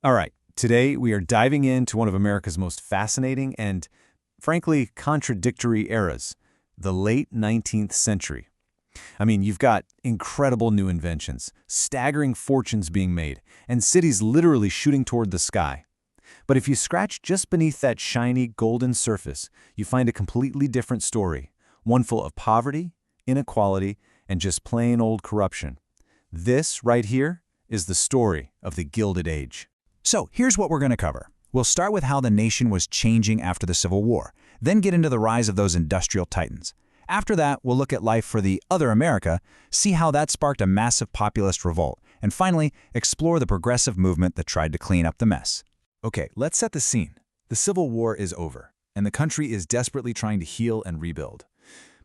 All right, today we are diving into one of America's most fascinating and, frankly, contradictory eras, the late 19th century. I mean, you've got incredible new inventions, staggering fortunes being made, and cities literally shooting toward the sky. But if you scratch just beneath that shiny golden surface, you find a completely different story, one full of poverty, inequality, and just plain old corruption. This, right here, is the story of the Gilded Age. So here's what we're going to cover. We'll start with how the nation was changing after the Civil War, then get into the rise of those industrial titans. After that, we'll look at life for the other America, see how that sparked a massive populist revolt, and finally, explore the progressive movement that tried to clean up the mess. Okay, let's set the scene. The Civil War is over, and the country is desperately trying to heal and rebuild.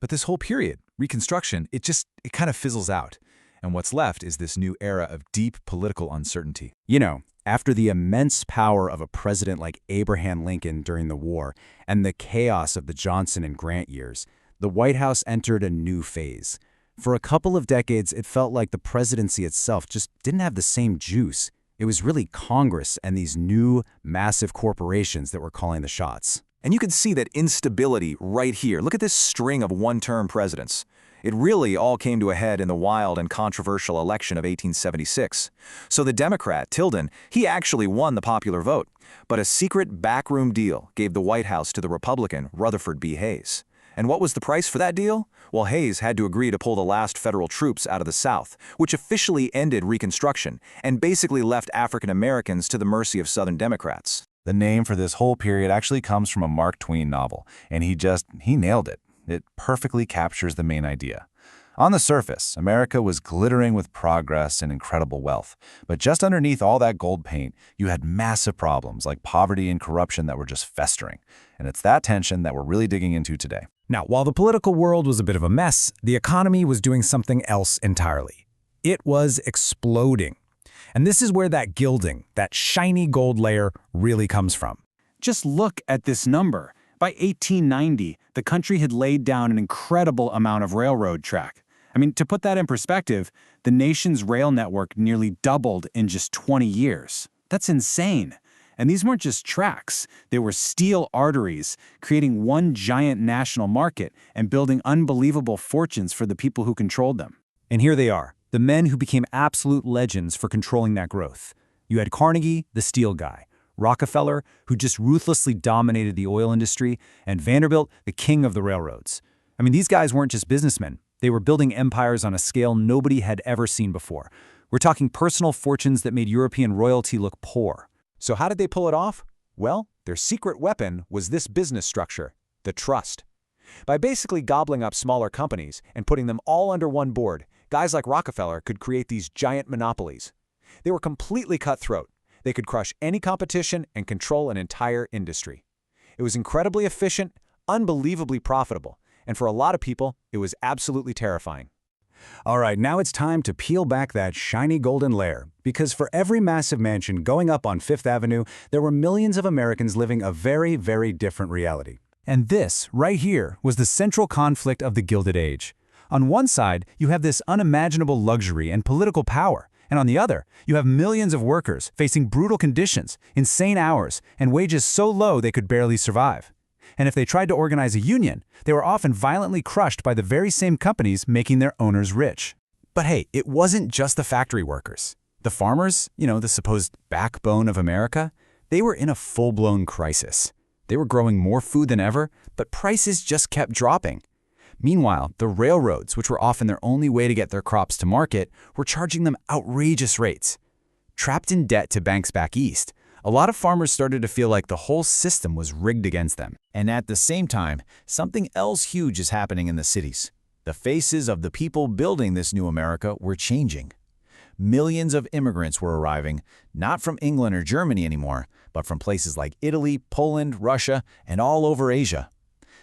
But this whole period, Reconstruction, it kind of fizzles out. And what's left is this new era of deep political uncertainty. You know, after the immense power of a president like Abraham Lincoln during the war and the chaos of the Johnson and Grant years, the White House entered a new phase. For a couple of decades, it felt like the presidency itself just didn't have the same juice. It was really Congress and these new, massive corporations that were calling the shots. And you can see that instability right here. Look at this string of one-term presidents. It really all came to a head in the wild and controversial election of 1876. So the Democrat, Tilden, he actually won the popular vote. But a secret backroom deal gave the White House to the Republican, Rutherford B. Hayes. And what was the price for that deal? Well, Hayes had to agree to pull the last federal troops out of the South, which officially ended Reconstruction and basically left African Americans to the mercy of Southern Democrats. The name for this whole period actually comes from a Mark Twain novel, and he nailed it. It perfectly captures the main idea. On the surface, America was glittering with progress and incredible wealth. But just underneath all that gold paint, you had massive problems like poverty and corruption that were just festering. And it's that tension that we're really digging into today. Now, while the political world was a bit of a mess, the economy was doing something else entirely. It was exploding. And this is where that gilding, that shiny gold layer, really comes from. Just look at this number. By 1890, the country had laid down an incredible amount of railroad track. I mean, to put that in perspective, the nation's rail network nearly doubled in just 20 years. That's insane. And these weren't just tracks. They were steel arteries, creating one giant national market and building unbelievable fortunes for the people who controlled them. And here they are, the men who became absolute legends for controlling that growth. You had Carnegie, the steel guy, Rockefeller, who just ruthlessly dominated the oil industry, and Vanderbilt, the king of the railroads. I mean, these guys weren't just businessmen. They were building empires on a scale nobody had ever seen before. We're talking personal fortunes that made European royalty look poor. So how did they pull it off? Well, their secret weapon was this business structure, the trust. By basically gobbling up smaller companies and putting them all under one board, guys like Rockefeller could create these giant monopolies. They were completely cutthroat. They could crush any competition and control an entire industry. It was incredibly efficient, unbelievably profitable, and for a lot of people, it was absolutely terrifying. All right, now it's time to peel back that shiny golden layer, because for every massive mansion going up on Fifth Avenue, there were millions of Americans living a very, very different reality. And this, right here, was the central conflict of the Gilded Age. On one side, you have this unimaginable luxury and political power, and on the other, you have millions of workers facing brutal conditions, insane hours, and wages so low they could barely survive. And if they tried to organize a union, they were often violently crushed by the very same companies making their owners rich. But hey, it wasn't just the factory workers. The farmers, the supposed backbone of America, they were in a full-blown crisis. They were growing more food than ever, but prices just kept dropping. Meanwhile, the railroads, which were often their only way to get their crops to market, were charging them outrageous rates. Trapped in debt to banks back east, a lot of farmers started to feel like the whole system was rigged against them. And at the same time, something else huge is happening in the cities. The faces of the people building this new America were changing. Millions of immigrants were arriving, not from England or Germany anymore, but from places like Italy, Poland, Russia, and all over Asia.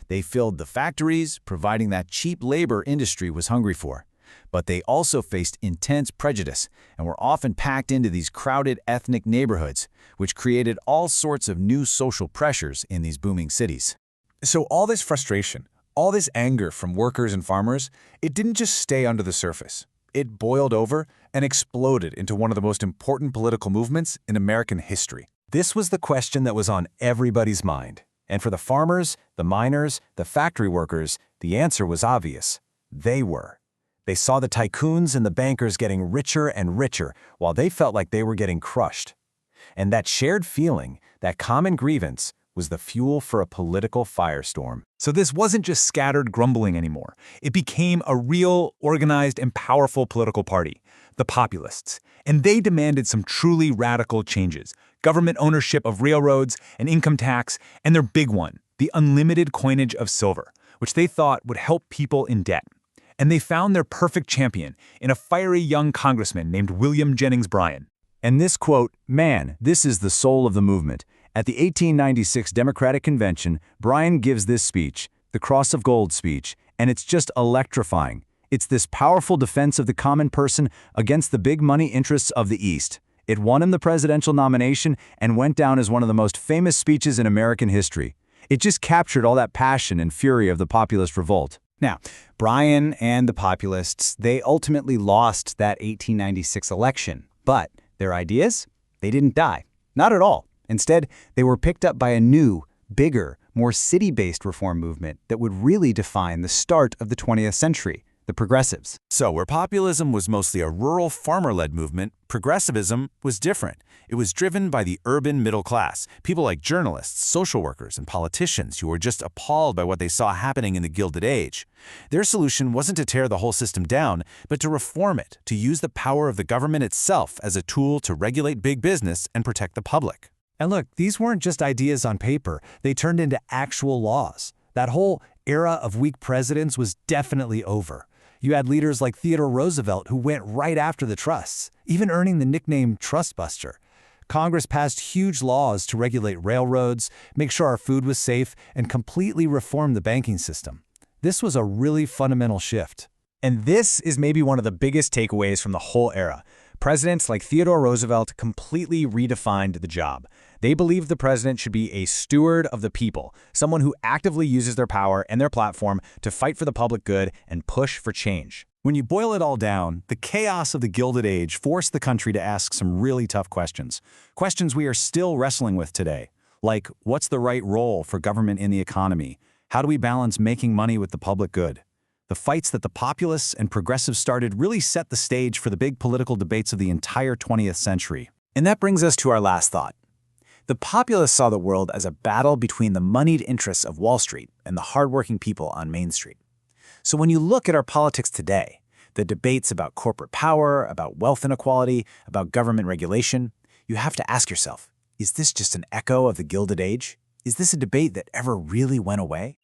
They filled the factories, providing that cheap labor industry was hungry for. But they also faced intense prejudice and were often packed into these crowded ethnic neighborhoods, which created all sorts of new social pressures in these booming cities. So all this frustration, all this anger from workers and farmers, it didn't just stay under the surface. It boiled over and exploded into one of the most important political movements in American history. This was the question that was on everybody's mind. And for the farmers, the miners, the factory workers, the answer was obvious. They were. They saw the tycoons and the bankers getting richer and richer while they felt like they were getting crushed. And that shared feeling, that common grievance, was the fuel for a political firestorm. So this wasn't just scattered grumbling anymore. It became a real, organized, and powerful political party, the Populists. And they demanded some truly radical changes: government ownership of railroads, an income tax, and their big one, the unlimited coinage of silver, which they thought would help people in debt. And they found their perfect champion in a fiery young congressman named William Jennings Bryan. And this quote, "Man, this is the soul of the movement." At the 1896 Democratic Convention, Bryan gives this speech, the Cross of Gold speech, and it's just electrifying. It's this powerful defense of the common person against the big money interests of the East. It won him the presidential nomination and went down as one of the most famous speeches in American history. It just captured all that passion and fury of the populist revolt. Now, Bryan and the Populists, they ultimately lost that 1896 election, but their ideas, they didn't die. Not at all. Instead, they were picked up by a new, bigger, more city-based reform movement that would really define the start of the 20th century, the Progressives. So where populism was mostly a rural farmer-led movement, progressivism was different. It was driven by the urban middle class, people like journalists, social workers, and politicians who were just appalled by what they saw happening in the Gilded Age. Their solution wasn't to tear the whole system down, but to reform it, to use the power of the government itself as a tool to regulate big business and protect the public. And look, these weren't just ideas on paper. They turned into actual laws. That whole era of weak presidents was definitely over. You had leaders like Theodore Roosevelt who went right after the trusts, even earning the nickname Trust Buster. Congress passed huge laws to regulate railroads, make sure our food was safe, and completely reform the banking system. This was a really fundamental shift. And this is maybe one of the biggest takeaways from the whole era. Presidents like Theodore Roosevelt completely redefined the job. They believed the president should be a steward of the people, someone who actively uses their power and their platform to fight for the public good and push for change. When you boil it all down, the chaos of the Gilded Age forced the country to ask some really tough questions. Questions we are still wrestling with today. Like, what's the right role for government in the economy? How do we balance making money with the public good? The fights that the populists and progressives started really set the stage for the big political debates of the entire 20th century. And that brings us to our last thought. The populists saw the world as a battle between the moneyed interests of Wall Street and the hardworking people on Main Street. So when you look at our politics today, the debates about corporate power, about wealth inequality, about government regulation, you have to ask yourself, is this just an echo of the Gilded Age? Is this a debate that ever really went away?